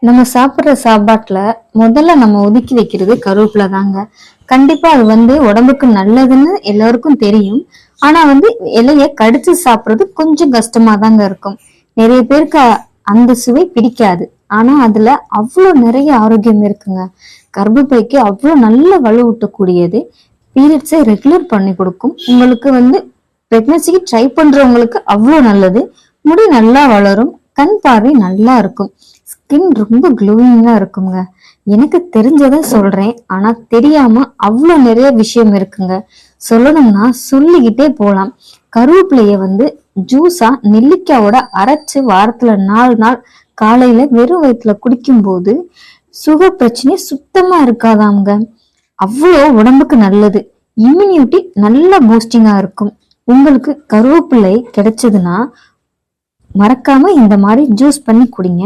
நம்ம சாப்பிடுற சாப்பாட்டுல முதல்ல நம்ம ஒதுக்கி வைக்கிறது கருவேப்பிலை தாங்க. கண்டிப்பா அது உடம்புக்கு நல்லதுன்னு எல்லாருக்கும் தெரியும். ஆனா இலைய கடிச்சு சாப்பிடுறது கொஞ்சம் கஷ்டமா தாங்க இருக்கும். நிறைய பேருக்கு அந்த சுவை பிடிக்காது. ஆனா அதுல அவ்வளவு நிறைய ஆரோக்கியம் இருக்குங்க. கர்ப்பப்பைக்கு அவ்வளவு நல்ல வலுவூட்டக்கூடியது. பீரியட்ஸை ரெகுலர் பண்ணி கொடுக்கும். உங்களுக்கு பிரெக்னன்சிக்கு ட்ரை பண்றவங்களுக்கு அவ்வளவு நல்லது. முடி நல்லா வளரும். கண் பார்வை நல்லா இருக்கும். ஸ்கின் ரொம்ப க்ளோயிங்கா இருக்குங்க. எனக்கு தெரிஞ்சதை சொல்றேன். ஆனா தெரியாம அவ்வளவு நிறைய விஷயம் இருக்குங்க. சொல்லணும்னா சொல்லிக்கிட்டே போலாம். கருவேப்பிலைய ஜூஸா நெல்லிக்காயோட அரைச்சு வாரத்துல 4 நாள் காலையில வெறும் வயிற்றுல குடிக்கும் போது சுகர் பிரச்சனை சுத்தமா இருக்காதாங்க. அவ்வளோ உடம்புக்கு நல்லது. இம்யூனிட்டி நல்ல பூஸ்டிங்கா இருக்கும். உங்களுக்கு கருவேப்பிலை கிடைச்சதுன்னா மறக்காம இந்த மாதிரி ஜூஸ் பண்ணி குடிங்க.